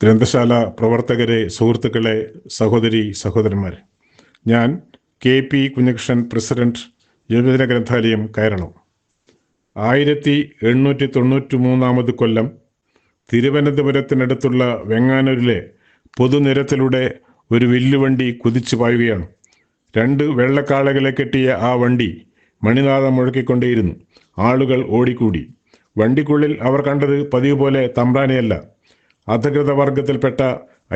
ഗ്രന്ഥശാല പ്രവർത്തകരെ, സുഹൃത്തുക്കളെ, സഹോദരി സഹോദരന്മാരെ, ഞാൻ KP കുഞ്ഞകൃഷ്ണൻ, പ്രസിഡന്റ്, യുവജന ഗ്രന്ഥാലയം, കേരളം. 1893 കൊല്ലം തിരുവനന്തപുരത്തിനടുത്തുള്ള വെങ്ങാനൂരിലെ പൊതുനിരത്തിലൂടെ ഒരു വില്ലുവണ്ടി കുതിച്ചു പായുകയാണ്. 2 വെള്ളക്കാളകളെ കെട്ടിയ ആ വണ്ടി മണിനാദം മുഴക്കിക്കൊണ്ടേയിരുന്നു. ആളുകൾ ഓടിക്കൂടി. വണ്ടിക്കുള്ളിൽ അവർ കണ്ടത് പതിവ് പോലെ തമ്പ്രാനെയല്ല, അധകൃത വർഗത്തിൽപ്പെട്ട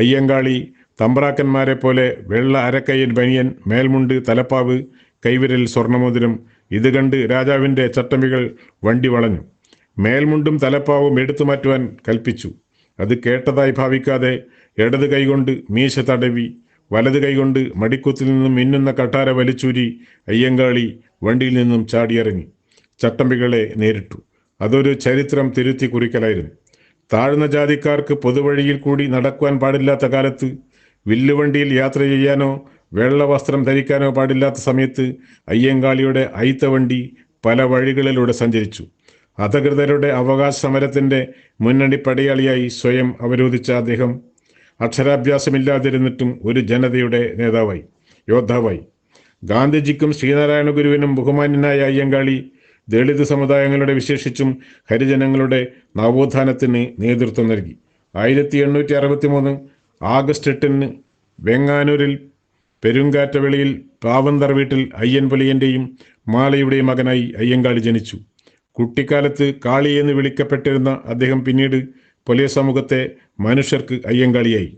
അയ്യങ്കാളി തമ്പ്രാക്കന്മാരെ പോലെ വെള്ള അരക്കയ്യൻ ബനിയൻ, മേൽമുണ്ട്, തലപ്പാവ്, കൈവിരൽ സ്വർണ്ണമോതിരം. ഇത് കണ്ട് രാജാവിൻ്റെ ചട്ടമ്പികൾ വണ്ടി വളഞ്ഞു. മേൽമുണ്ടും തലപ്പാവും എടുത്തു മാറ്റുവാൻ കൽപ്പിച്ചു. അത് കേട്ടതായി ഭാവിക്കാതെ ഇടത് കൈകൊണ്ട് മീശ തടവി, വലത് കൈകൊണ്ട് മടിക്കുത്തിൽ നിന്നും മിന്നുന്ന കട്ടാര വലിച്ചൂരി അയ്യങ്കാളി വണ്ടിയിൽ നിന്നും ചാടിയിറങ്ങി ചട്ടമ്പികളെ നേരിട്ടു. അതൊരു ചരിത്രം തിരുത്തി കുറിക്കലായിരുന്നു. താഴ്ന്ന ജാതിക്കാർക്ക് പൊതുവഴിയിൽ കൂടി നടക്കുവാൻ പാടില്ലാത്ത കാലത്ത്, വില്ലുവണ്ടിയിൽ യാത്ര ചെയ്യാനോ വെള്ള വസ്ത്രം ധരിക്കാനോ പാടില്ലാത്ത സമയത്ത് അയ്യങ്കാളിയുടെ അയിത്തവണ്ടി പല വഴികളിലൂടെ സഞ്ചരിച്ചു. അധകൃതരുടെ അവകാശ സമരത്തിൻ്റെ മുന്നണി പടയാളിയായി സ്വയം അവരോധിച്ച അദ്ദേഹം അക്ഷരാഭ്യാസമില്ലാതിരുന്നിട്ടും ഒരു ജനതയുടെ നേതാവായി, യോദ്ധാവായി. ഗാന്ധിജിക്കും ശ്രീനാരായണ ഗുരുവിനും ബഹുമാന്യനായ അയ്യങ്കാളി ദളിത് സമുദായങ്ങളുടെ, വിശേഷിച്ചും ഹരിജനങ്ങളുടെ നവോത്ഥാനത്തിന് നേതൃത്വം നൽകി. 1863 ആഗസ്റ്റ് 8 വെങ്ങാനൂരിൽ പെരുങ്കാറ്റവെളിയിൽ പാവന്തർ വീട്ടിൽ അയ്യൻ പുലിയൻ്റെയും മാളയുടെയും മകനായി അയ്യങ്കാളി ജനിച്ചു. കുട്ടിക്കാലത്ത് കാളി എന്ന് വിളിക്കപ്പെട്ടിരുന്ന അദ്ദേഹം പിന്നീട് പുലിയ സമൂഹത്തെ മനുഷ്യർക്ക് അയ്യങ്കാളിയായി.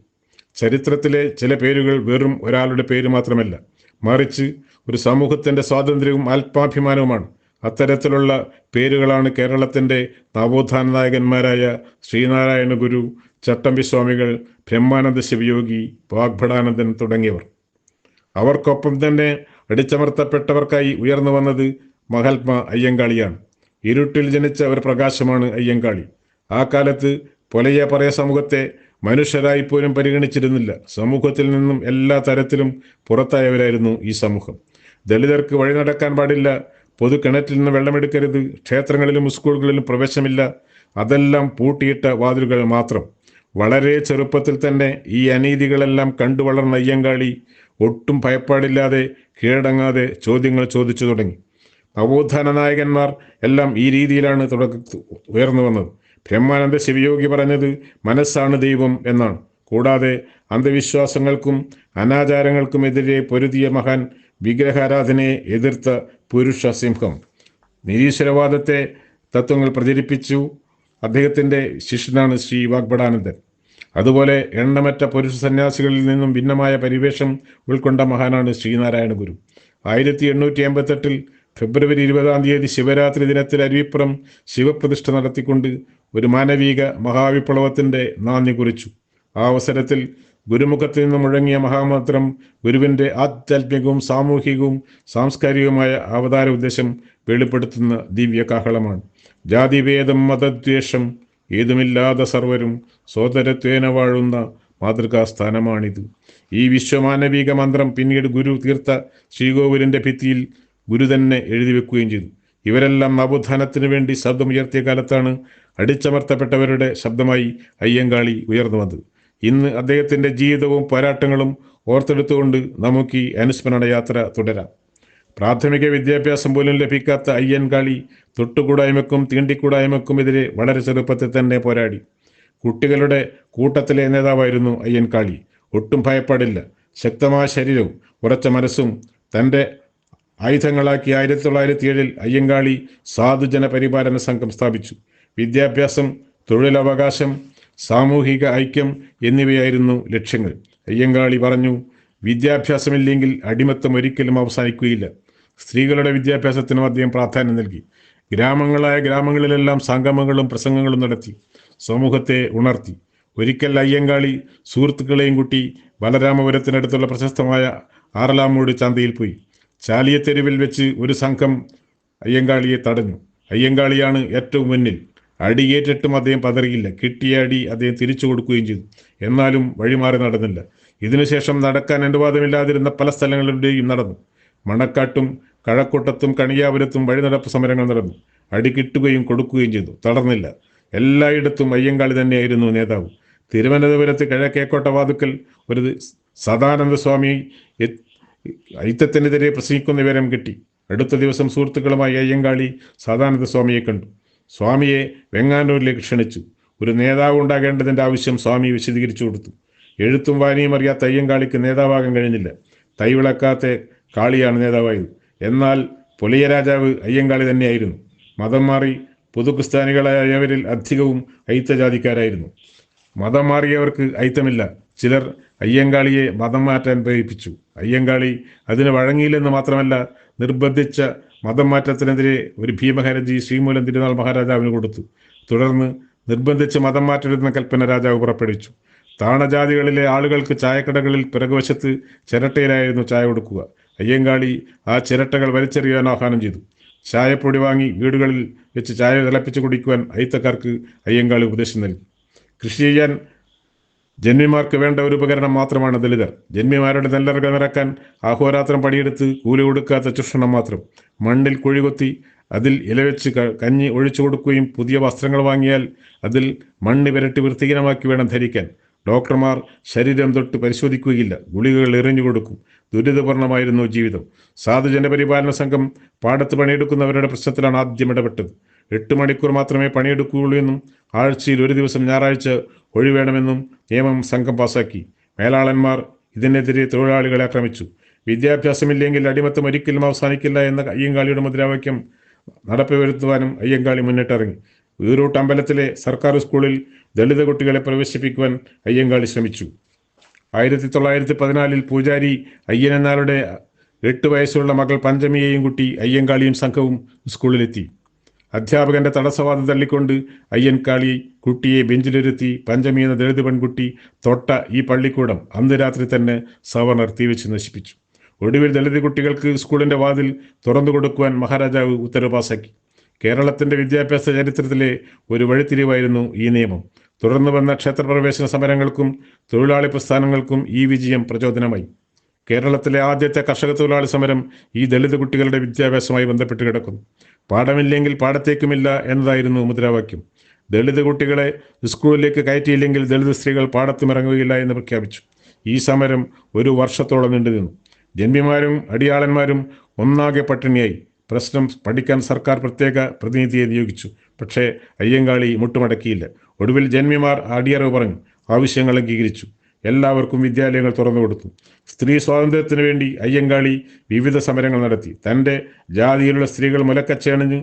ചരിത്രത്തിലെ ചില പേരുകൾ വെറും ഒരാളുടെ പേര് മാത്രമല്ല, മറിച്ച് ഒരു സമൂഹത്തിൻ്റെ സ്വാതന്ത്ര്യവും ആത്മാഭിമാനവുമാണ്. അത്തരത്തിലുള്ള പേരുകളാണ് കേരളത്തിൻ്റെ നവോത്ഥാന നായകന്മാരായ ശ്രീനാരായണ ഗുരു, ചട്ടമ്പി സ്വാമികൾ, ബ്രഹ്മാനന്ദ ശിവയോഗി, വാഗ്ഭടാനന്ദൻ തുടങ്ങിയവർ. അവർക്കൊപ്പം തന്നെ അടിച്ചമർത്തപ്പെട്ടവർക്കായി ഉയർന്നു വന്നത് മഹാത്മാ അയ്യങ്കാളിയാണ്. ഇരുട്ടിൽ ജനിച്ച ഒരു പ്രകാശമാണ് അയ്യങ്കാളി. ആ കാലത്ത് പൊലയ പറയ സമൂഹത്തെ മനുഷ്യരായി പോലും പരിഗണിച്ചിരുന്നില്ല. സമൂഹത്തിൽ നിന്നും എല്ലാ തരത്തിലും പുറത്തായവരായിരുന്നു ഈ സമൂഹം. ദളിതർക്ക് വഴി നടക്കാൻ പാടില്ല, പൊതു കിണറ്റിൽ നിന്ന് വെള്ളമെടുക്കരുത്, ക്ഷേത്രങ്ങളിലും സ്കൂളുകളിലും പ്രവേശനമില്ല. അതെല്ലാം പൂട്ടിയിട്ട വാതിലുകൾ മാത്രം. വളരെ ചെറുപ്പത്തിൽ തന്നെ ഈ അനീതികളെല്ലാം കണ്ടു വളർന്ന അയ്യങ്കാളി ഒട്ടും ഭയപ്പാടില്ലാതെ, കീഴടങ്ങാതെ ചോദ്യങ്ങൾ ചോദിച്ചു തുടങ്ങി. നവോത്ഥാന നായകന്മാർ എല്ലാം ഈ രീതിയിലാണ് ഉയർന്നു വന്നത്. ബ്രഹ്മാനന്ദ ശിവയോഗി പറഞ്ഞത് മനസ്സാണ് ദൈവം എന്നാണ്. കൂടാതെ അന്ധവിശ്വാസങ്ങൾക്കും അനാചാരങ്ങൾക്കുമെതിരെ പൊരുതിയ മഹാൻ, വിഗ്രഹാരാധനയെ എതിർത്ത പുരുഷ സിംഹം, നിരീശ്വരവാദത്തെ തത്വങ്ങൾ പ്രചരിപ്പിച്ചു. അദ്ദേഹത്തിൻ്റെ ശിഷ്യനാണ് ശ്രീ വാഗ്ഭടാനന്ദൻ. അതുപോലെ എണ്ണമറ്റ പുരുഷ സന്യാസികളിൽ നിന്നും ഭിന്നമായ പരിവേഷം ഉൾക്കൊണ്ട മഹാനാണ് ശ്രീനാരായണ ഗുരു. 1888 ഫെബ്രുവരി 20 ശിവരാത്രി ദിനത്തിൽ അരുവിപ്പുറം ശിവപ്രതിഷ്ഠ നടത്തിക്കൊണ്ട് ഒരു മാനവിക മഹാവിപ്ലവത്തിൻ്റെ നാന്ദി കുറിച്ചു. ആ അവസരത്തിൽ ഗുരുമുഖത്ത് നിന്ന് മുഴങ്ങിയ മഹാമന്ത്രം ഗുരുവിൻ്റെ ആധ്യാത്മികവും സാമൂഹികവും സാംസ്കാരികവുമായ അവതാര ഉദ്ദേശം വെളിപ്പെടുത്തുന്ന ദിവ്യകാഹളമാണ്. ജാതിഭേദം മതദ്വേഷം ഏതുമില്ലാതെ സർവരും സോദരത്വേന വാഴുന്ന മാതൃകാസ്ഥാനമാണിത്. ഈ വിശ്വമാനവിക മന്ത്രം പിന്നീട് ഗുരു തീർത്ത ശ്രീകോവിലിൻ്റെ ഭിത്തിയിൽ ഗുരു തന്നെ എഴുതി വെക്കുകയും ചെയ്തു. ഇവരെല്ലാം നവോത്ഥാനത്തിനു വേണ്ടി ശബ്ദമുയർത്തിയ കാലത്താണ് അടിച്ചമർത്തപ്പെട്ടവരുടെ ശബ്ദമായി അയ്യങ്കാളി ഉയർന്നു വന്നത്. ഇന്ന് അദ്ദേഹത്തിൻ്റെ ജീവിതവും പോരാട്ടങ്ങളും ഓർത്തെടുത്തുകൊണ്ട് നമുക്ക് ഈ അനുസ്മരണ യാത്ര തുടരാം. പ്രാഥമിക വിദ്യാഭ്യാസം പോലും ലഭിക്കാത്ത അയ്യങ്കാളി തൊട്ടുകൂടായ്മക്കും തീണ്ടിക്കൂടായ്മക്കുമെതിരെ വളരെ ചെറുപ്പത്തിൽ തന്നെ പോരാടി. കുട്ടികളുടെ കൂട്ടത്തിലെ നേതാവായിരുന്നു അയ്യങ്കാളി. ഒട്ടും ഭയപ്പാടില്ല, ശക്തമായ ശരീരവും ഉറച്ച മനസ്സും തൻ്റെ ആയുധങ്ങളാക്കി 1907 അയ്യങ്കാളി സാധുജന പരിപാലന സംഘം സ്ഥാപിച്ചു. വിദ്യാഭ്യാസം, തൊഴിലവകാശം, സാമൂഹിക ഐക്യം എന്നിവയായിരുന്നു ലക്ഷ്യങ്ങൾ. അയ്യങ്കാളി പറഞ്ഞു, വിദ്യാഭ്യാസമില്ലെങ്കിൽ അടിമത്തം ഒരിക്കലും അവസാനിക്കുകയില്ല. സ്ത്രീകളുടെ വിദ്യാഭ്യാസത്തിനും അദ്ദേഹം പ്രാധാന്യം നൽകി. ഗ്രാമങ്ങളിലെല്ലാം സംഗമങ്ങളും പ്രസംഗങ്ങളും നടത്തി സമൂഹത്തെ ഉണർത്തി. ഒരിക്കൽ അയ്യങ്കാളി സുഹൃത്തുക്കളെയും കൂട്ടി ബലരാമപുരത്തിനടുത്തുള്ള പ്രശസ്തമായ ആറലാമൂട് ചന്തയിൽ പോയി. ചാലിയത്തെരുവിൽ വെച്ച് ഒരു സംഘം അയ്യങ്കാളിയെ തടഞ്ഞു. അയ്യങ്കാളിയാണ് ഏറ്റവും മുന്നിൽ. അടിയേറ്റിട്ടും അദ്ദേഹം പതറിയില്ല. കിട്ടിയ അടി അദ്ദേഹം തിരിച്ചു കൊടുക്കുകയും ചെയ്തു. എന്നാലും വഴിമാറി നടന്നില്ല. ഇതിനുശേഷം നടക്കാൻ അനുവാദമില്ലാതിരുന്ന പല സ്ഥലങ്ങളിലൂടെയും നടന്നു. മണക്കാട്ടും കഴക്കൂട്ടത്തും കണിയാപുരത്തും വഴിനടപ്പ് സമരങ്ങൾ നടന്നു. അടി കിട്ടുകയും കൊടുക്കുകയും ചെയ്തു. തളർന്നില്ല. എല്ലായിടത്തും അയ്യങ്കാളി തന്നെയായിരുന്നു നേതാവ്. തിരുവനന്തപുരത്ത് കിഴക്കേക്കോട്ട വാതുക്കൽ ഒരു സദാനന്ദ സ്വാമി അയിത്തത്തിനെതിരെ പ്രസംഗിക്കുന്ന വിവരം കിട്ടി. അടുത്ത ദിവസം സുഹൃത്തുക്കളുമായി അയ്യങ്കാളി സദാനന്ദ സ്വാമിയെ കണ്ടു. സ്വാമിയെ വെങ്ങാനൂരിലേക്ക് ക്ഷണിച്ചു. ഒരു നേതാവ് ഉണ്ടാകേണ്ടതിൻ്റെ ആവശ്യം സ്വാമി വിശദീകരിച്ചു കൊടുത്തു. എഴുത്തും വായനയും അറിയാത്ത അയ്യങ്കാളിക്ക് നേതാവാകാൻ കഴിഞ്ഞില്ല. തൈവിളക്കാത്ത കാളിയാണ് നേതാവായത്. എന്നാൽ പൊലിയ രാജാവ് അയ്യങ്കാളി തന്നെയായിരുന്നു. മതം മാറി പുതുക്രിസ്ത്യാനികളായവരിൽ അധികവും അയിത്തജാതിക്കാരായിരുന്നു. മതം മാറിയവർക്ക് അയിത്തമില്ല. ചിലർ അയ്യങ്കാളിയെ മതം മാറ്റാൻ പ്രേരിപ്പിച്ചു. അയ്യങ്കാളി അതിന് വഴങ്ങിയില്ലെന്ന് മാത്രമല്ല, നിർബന്ധിച്ച മതം മാറ്റത്തിനെതിരെ ഒരു ഭീമഹരജി ശ്രീമൂലം തിരുനാൾ മഹാരാജാവിന് കൊടുത്തു. തുടർന്ന് നിർബന്ധിച്ച് മതം മാറ്റരുതെന്ന കൽപ്പന രാജാവ് പുറപ്പെടുവിച്ചു. താണജാതികളിലെ ആളുകൾക്ക് ചായക്കടകളിൽ പിറകുവശത്ത് ചിരട്ടയിലായിരുന്നു ചായ കൊടുക്കുക. അയ്യങ്കാളി ആ ചിരട്ടകൾ വലിച്ചെറിയാൻ ആഹ്വാനം ചെയ്തു. ചായപ്പൊടി വാങ്ങി വീടുകളിൽ വെച്ച് ചായ തിളപ്പിച്ച് കുടിക്കുവാൻ അയിത്തക്കാർക്ക് അയ്യങ്കാളി ഉപദേശം നൽകി. കൃഷി ചെയ്യാൻ ജന്മിമാർക്ക് വേണ്ട ഒരു ഉപകരണം മാത്രമാണ് ദളിതർ. ജന്മിമാരുടെ നെല്ലറക നിറക്കാൻ അഹോരാത്രം പണിയെടുത്ത് കൂലി കൊടുക്കാത്ത ചുഷണം മാത്രം. മണ്ണിൽ കുഴികൊത്തി അതിൽ ഇലവെച്ച് കഞ്ഞി ഒഴിച്ചു കൊടുക്കുകയും പുതിയ വസ്ത്രങ്ങൾ വാങ്ങിയാൽ അതിൽ മണ്ണ് പുരട്ടി വൃത്തിഹീനമാക്കി വേണം ധരിക്കാൻ. ഡോക്ടർമാർ ശരീരം തൊട്ട് പരിശോധിക്കുകയില്ല, ഗുളികകൾ എറിഞ്ഞു കൊടുക്കും. ദുരിതപൂർണമായിരുന്നു ജീവിതം. സാധു ജനപരിപാലന സംഘം പാടത്ത് പണിയെടുക്കുന്നവരുടെ പ്രശ്നത്തിലാണ് ആദ്യം ഇടപെട്ടത്. 8 മണിക്കൂർ മാത്രമേ പണിയെടുക്കുകയുള്ളൂ എന്നും ആഴ്ചയിൽ ഒരു ദിവസം ഞായറാഴ്ച ഒഴിവേണമെന്നും നിയമം സംഘം പാസാക്കി. മേലാളന്മാർ ഇതിനെതിരെ തൊഴിലാളികളെ ആക്രമിച്ചു. വിദ്യാഭ്യാസമില്ലെങ്കിൽ അടിമത്തം ഒരിക്കലും അവസാനിക്കില്ല എന്ന അയ്യങ്കാളിയുടെ മുദ്രാവാക്യം നടപ്പ് വരുത്തുവാനും അയ്യങ്കാളി മുന്നിട്ടിറങ്ങി. വീറൂട്ട് അമ്പലത്തിലെ സർക്കാർ സ്കൂളിൽ ദളിത് കുട്ടികളെ പ്രവേശിപ്പിക്കുവാൻ അയ്യങ്കാളി ശ്രമിച്ചു. 1914 പൂജാരി അയ്യനെന്നാളുടെ 8 വയസ്സുള്ള മകൾ പഞ്ചമിയെയും കുട്ടി അയ്യങ്കാളിയും സംഘവും സ്കൂളിലെത്തി. അധ്യാപകന്റെ തടസ്സവാദം തള്ളിക്കൊണ്ട് അയ്യൻകാളി കുട്ടിയെ ബെഞ്ചിലിരുത്തി. പഞ്ചമി എന്ന ദളിത് പെൺകുട്ടി തൊട്ട ഈ പള്ളിക്കൂടം അന്ന് രാത്രി തന്നെ സവർണർ തീവച്ച് നശിപ്പിച്ചു. ഒടുവിൽ ദളിത് കുട്ടികൾക്ക് സ്കൂളിന്റെ വാതിൽ തുറന്നു കൊടുക്കുവാൻ മഹാരാജാവ് ഉത്തരവ് പാസാക്കി. കേരളത്തിന്റെ വിദ്യാഭ്യാസ ചരിത്രത്തിലെ ഒരു വഴിത്തിരിവായിരുന്നു ഈ നിയമം. തുടർന്ന് വന്ന ക്ഷേത്രപ്രവേശന സമരങ്ങൾക്കും തൊഴിലാളി പ്രസ്ഥാനങ്ങൾക്കും ഈ വിജയം പ്രചോദനമായി. കേരളത്തിലെ ആദ്യത്തെ കർഷക തൊഴിലാളി സമരം ഈ ദളിത് കുട്ടികളുടെ വിദ്യാഭ്യാസവുമായി ബന്ധപ്പെട്ട് കിടക്കുന്നു. പാഠമില്ലെങ്കിൽ പാടത്തേക്കുമില്ല എന്നതായിരുന്നു മുദ്രാവാക്യം. ദളിത് കുട്ടികളെ സ്കൂളിലേക്ക് കയറ്റിയില്ലെങ്കിൽ ദളിത് സ്ത്രീകൾ പാടത്തുമിറങ്ങുകയില്ല എന്ന് പ്രഖ്യാപിച്ചു. ഈ സമരം 1 വർഷത്തോളം നീണ്ടുനിന്നു. ജന്മിമാരും അടിയാളന്മാരും ഒന്നാകെ പട്ടിണിയായി. പ്രശ്നം പഠിക്കാൻ സർക്കാർ പ്രത്യേക പ്രതിനിധിയെ നിയോഗിച്ചു. പക്ഷേ അയ്യങ്കാളി മുട്ടുമടക്കിയില്ല. ഒടുവിൽ ജന്മിമാർ അടിയറവ് പറഞ്ഞു. ആവശ്യങ്ങൾ അംഗീകരിച്ചു. എല്ലാവർക്കും വിദ്യാലയങ്ങൾ തുറന്നു കൊടുത്തു. സ്ത്രീ സ്വാതന്ത്ര്യത്തിന് വേണ്ടി അയ്യങ്കാളി വിവിധ സമരങ്ങൾ നടത്തി. തൻ്റെ ജാതിയിലുള്ള സ്ത്രീകൾ മുലക്കച്ചയണിഞ്ഞ്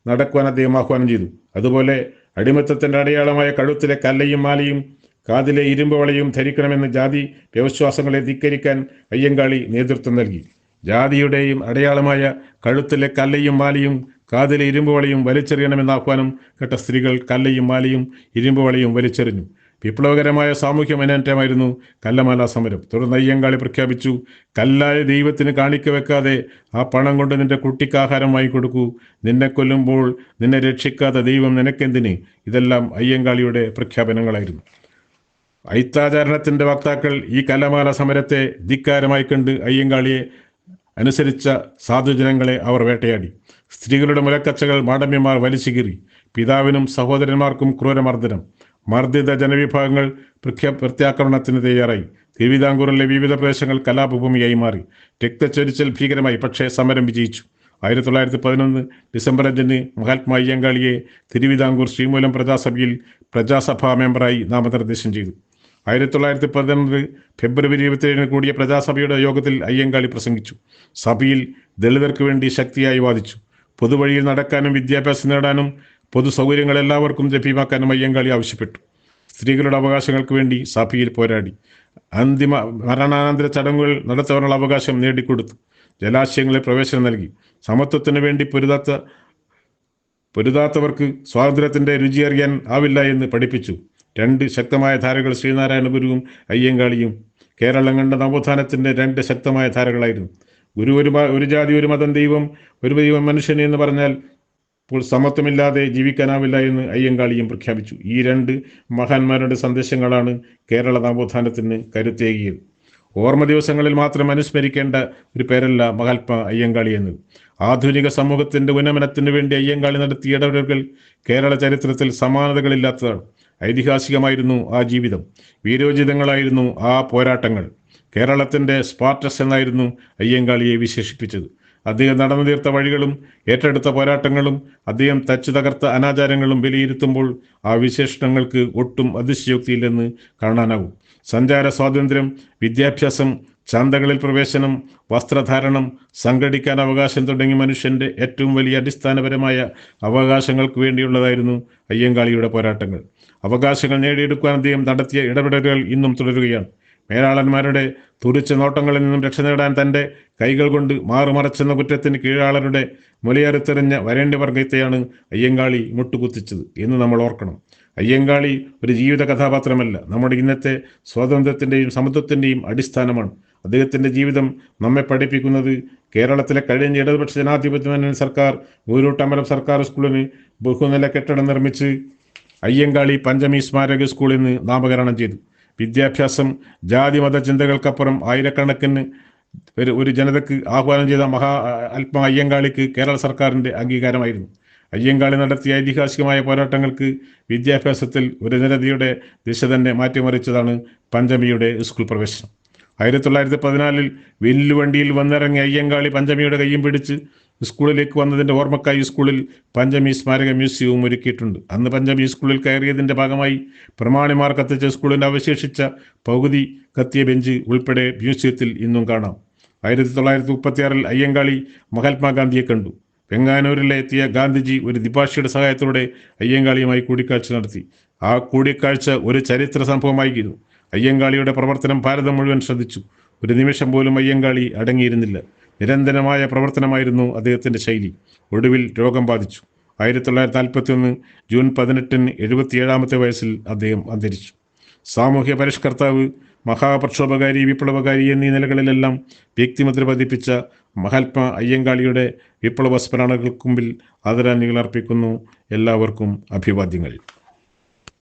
നടക്കുവാൻ അദ്ദേഹം ആഹ്വാനം ചെയ്തു. അതുപോലെ അടിമത്തത്തിൻ്റെ അടയാളമായ കഴുത്തിലെ കല്ലയും മാലയും കാതിലെ ഇരുമ്പ് വളയും ധരിക്കണമെന്ന് ജാതി വ്യവശ്വാസങ്ങളെ ധിക്കരിക്കാൻ അയ്യങ്കാളി നേതൃത്വം നൽകി. ജാതിയുടെയും അടയാളമായ കഴുത്തിലെ കല്ലയും മാലയും കാതിലെ ഇരുമ്പ് വളയും വലിച്ചെറിയണമെന്ന ആഹ്വാനം കേട്ട സ്ത്രീകൾ കല്ലയും മാലയും ഇരുമ്പ് വളയും വലിച്ചെറിഞ്ഞു. വിപ്ലവകരമായ സാമൂഹ്യ മുന്നേറ്റമായിരുന്നു കല്ലമാല സമരം. തുടർന്ന് അയ്യങ്കാളി പ്രഖ്യാപിച്ചു, കല്ലായ ദൈവത്തിന് കാണിക്ക വെക്കാതെ ആ പണം കൊണ്ട് നിന്റെ കുട്ടിക്ക് ആഹാരം വാങ്ങിക്കൊടുക്കൂ. നിന്നെ കൊല്ലുമ്പോൾ നിന്നെ രക്ഷിക്കാത്ത ദൈവം നിനക്കെന്തിന്? ഇതെല്ലാം അയ്യങ്കാളിയുടെ പ്രഖ്യാപനങ്ങളായിരുന്നു. അയിത്താചാരണത്തിന്റെ വക്താക്കൾ ഈ കല്ലമാല സമരത്തെ ധിക്കാരമായി കണ്ട് അയ്യങ്കാളിയെ അനുസരിച്ച സാധുജനങ്ങളെ അവർ വേട്ടയാടി. സ്ത്രീകളുടെ മുലക്കച്ചകൾ മാടമ്യന്മാർ വലിച്ചു കീറി. പിതാവിനും സഹോദരന്മാർക്കും ക്രൂരമർദ്ദനം. മർദ്ദിത ജനവിഭാഗങ്ങൾ പ്രത്യാക്രമണത്തിന് തയ്യാറായി. തിരുവിതാംകൂറിലെ വിവിധ പ്രദേശങ്ങൾ കലാപഭൂമിയായി മാറി. രക്തച്ചൊരിച്ചൽ ഭീകരമായി. പക്ഷേ സമരം വിജയിച്ചു. 1911 ഡിസംബർ 5 മഹാത്മാ അയ്യങ്കാളിയെ തിരുവിതാംകൂർ ശ്രീമൂലം പ്രജാസഭയിൽ പ്രജാസഭാ മെമ്പറായി നാമനിർദ്ദേശം ചെയ്തു. 1912 ഫെബ്രുവരി 27 കൂടിയ പ്രജാസഭയുടെ യോഗത്തിൽ അയ്യങ്കാളി പ്രസംഗിച്ചു. സഭയിൽ ദളിതർക്ക് വേണ്ടി ശക്തിയായി വാദിച്ചു. പൊതുവഴിയിൽ നടക്കാനും വിദ്യാഭ്യാസം നേടാനും പൊതു സൗകര്യങ്ങൾ എല്ലാവർക്കും ലഭ്യമാക്കാനും അയ്യങ്കാളി ആവശ്യപ്പെട്ടു. സ്ത്രീകളുടെ അവകാശങ്ങൾക്ക് വേണ്ടി സഭയിൽ പോരാടി. അന്തിമ മരണാനന്തര ചടങ്ങുകൾ നടത്തുവാനുള്ള അവകാശം നേടിക്കൊടുത്തു. ജലാശയങ്ങളിൽ പ്രവേശനം നൽകി. സമത്വത്തിന് വേണ്ടി പൊരുതാത്തവർക്ക് സ്വാതന്ത്ര്യത്തിന്റെ രുചി അറിയാൻ ആവില്ല എന്ന് പഠിപ്പിച്ചു. 2 ശക്തമായ ധാരകൾ ശ്രീനാരായണ ഗുരുവും അയ്യങ്കാളിയും കേരളം കണ്ട നവോത്ഥാനത്തിന്റെ 2 ശക്തമായ ധാരകളായിരുന്നു. ഗുരു ഒരു ജാതി ഒരു മതം ദൈവം ഒരു ദൈവം മനുഷ്യന് എന്ന് പറഞ്ഞാൽ ഇപ്പോൾ സമത്വമില്ലാതെ ജീവിക്കാനാവില്ല എന്ന് അയ്യങ്കാളിയും പ്രഖ്യാപിച്ചു. ഈ 2 മഹാന്മാരുടെ സന്ദേശങ്ങളാണ് കേരള നവോത്ഥാനത്തിന് കരുത്തേകിയത്. ഓർമ്മ ദിവസങ്ങളിൽ മാത്രം അനുസ്മരിക്കേണ്ട ഒരു പേരല്ല മഹാത്മാ അയ്യങ്കാളി എന്നത്. ആധുനിക സമൂഹത്തിന്റെ ഉന്നമനത്തിന് വേണ്ടി അയ്യങ്കാളി നടത്തിയ ഇടപെടലുകൾ കേരള ചരിത്രത്തിൽ സമാനതകളില്ലാത്തതാണ്. ഐതിഹാസികമായിരുന്നു ആ ജീവിതം. വീരോചിതങ്ങളായിരുന്നു ആ പോരാട്ടങ്ങൾ. കേരളത്തിൻ്റെ സ്പാർട്ടസ് എന്നായിരുന്നു അയ്യങ്കാളിയെ വിശേഷിപ്പിച്ചത്. അദ്ദേഹം നടന്നു തീർത്ത വഴികളും ഏറ്റെടുത്ത പോരാട്ടങ്ങളും അദ്ദേഹം തച്ചു തകർത്ത അനാചാരങ്ങളും വിലയിരുത്തുമ്പോൾ ആ വിശേഷണങ്ങൾക്ക് ഒട്ടും അതിശയോക്തിയില്ലെന്ന് കാണാനാവും. സഞ്ചാര സ്വാതന്ത്ര്യം, വിദ്യാഭ്യാസം, ചന്തകളിൽ പ്രവേശനം, വസ്ത്രധാരണം, സംഘടിക്കാൻ അവകാശം തുടങ്ങി മനുഷ്യന്റെ ഏറ്റവും വലിയ അടിസ്ഥാനപരമായ അവകാശങ്ങൾക്ക് വേണ്ടിയുള്ളതായിരുന്നു അയ്യങ്കാളിയുടെ പോരാട്ടങ്ങൾ. അവകാശങ്ങൾ നേടിയെടുക്കാൻ അദ്ദേഹം നടത്തിയ ഇടപെടലുകൾ ഇന്നും തുടരുകയാണ്. മേലാളന്മാരുടെ തുറിച്ച നോട്ടങ്ങളിൽ നിന്നും രക്ഷ നേടാൻ തൻ്റെ കൈകൾ കൊണ്ട് മാറുമറച്ചെന്ന കുറ്റത്തിന് കീഴാളരുടെ മുലയറുത്തെറിഞ്ഞ വരേണ്യവർഗത്തെയാണ് അയ്യങ്കാളി മുട്ടുകുത്തിച്ചത് എന്ന് നമ്മൾ ഓർക്കണം. അയ്യങ്കാളി ഒരു ജീവിത കഥാപാത്രമല്ല, നമ്മുടെ ഇന്നത്തെ സ്വാതന്ത്ര്യത്തിൻ്റെയും സമത്വത്തിൻ്റെയും അടിസ്ഥാനമാണ്. അദ്ദേഹത്തിൻ്റെ ജീവിതം നമ്മെ പഠിപ്പിക്കുന്നത് കേരളത്തിലെ കഴിഞ്ഞ ഇടതുപക്ഷ ജനാധിപത്യ സർക്കാർ ഊരൂട്ടമ്പലം സർക്കാർ സ്കൂളിന് ബഹുനില കെട്ടിടം നിർമ്മിച്ച് അയ്യങ്കാളി പഞ്ചമി സ്മാരക സ്കൂൾ എന്ന് നാമകരണം ചെയ്തു. വിദ്യാഭ്യാസം ജാതി മത ചിന്തകൾക്കപ്പുറം ആയിരക്കണക്കിന് ഒരു ജനതയ്ക്ക് ആഹ്വാനം ചെയ്ത ആത്മാ അയ്യങ്കാളിക്ക് കേരള സർക്കാരിൻ്റെ അംഗീകാരമായിരുന്നു. അയ്യങ്കാളി നടത്തിയ ഐതിഹാസികമായ പോരാട്ടങ്ങൾക്ക് വിദ്യാഭ്യാസത്തിൽ ഒരു ജനതയുടെ ദിശ തന്നെ മാറ്റിമറിച്ചതാണ് പഞ്ചമിയുടെ സ്കൂൾ പ്രവേശനം. 1914 വില്ലുവണ്ടിയിൽ വന്നിറങ്ങിയ അയ്യങ്കാളി പഞ്ചമിയുടെ കയ്യും പിടിച്ച് സ്കൂളിലേക്ക് വന്നതിൻ്റെ ഓർമ്മക്കായി സ്കൂളിൽ പഞ്ചമി സ്മാരക മ്യൂസിയവും ഒരുക്കിയിട്ടുണ്ട്. അന്ന് പഞ്ചമി സ്കൂളിൽ കയറിയതിൻ്റെ ഭാഗമായി പ്രമാണിമാർ കത്തിച്ച സ്കൂളിൻ്റെ അവശേഷിച്ച പകുതി കത്തിയ ബെഞ്ച് ഉൾപ്പെടെ മ്യൂസിയത്തിൽ ഇന്നും കാണാം. 1936 അയ്യങ്കാളി മഹാത്മാഗാന്ധിയെ കണ്ടു. വെങ്ങാനൂരിലെ എത്തിയ ഗാന്ധിജി ഒരു ദ്വിഭാഷിയുടെ സഹായത്തോടെ അയ്യങ്കാളിയുമായി കൂടിക്കാഴ്ച നടത്തി. ആ കൂടിക്കാഴ്ച ഒരു ചരിത്ര സംഭവമായിരുന്നു. അയ്യങ്കാളിയുടെ പ്രവർത്തനം ഭാരതം മുഴുവൻ ശ്രദ്ധിച്ചു. ഒരു നിമിഷം പോലും അയ്യങ്കാളി അടങ്ങിയിരുന്നില്ല. നിരന്തരമായ പ്രവർത്തനമായിരുന്നു അദ്ദേഹത്തിൻ്റെ ശൈലി. ഒടുവിൽ രോഗം ബാധിച്ചു. 1941 ജൂൺ 18 77-ാമത്തെ വയസ്സിൽ അദ്ദേഹം അന്തരിച്ചു. സാമൂഹ്യ പരിഷ്കർത്താവ്, മഹാപ്രക്ഷോഭകാരി, വിപ്ലവകാരി എന്നീ നിലകളിലെല്ലാം വ്യക്തിമുദ്ര പതിപ്പിച്ച മഹാത്മാ അയ്യങ്കാളിയുടെ വിപ്ലവ സ്മരണകൾക്ക് മുമ്പിൽ ആദരാഞ്ജലികൾ അർപ്പിക്കുന്നു. എല്ലാവർക്കും അഭിവാദ്യങ്ങൾ.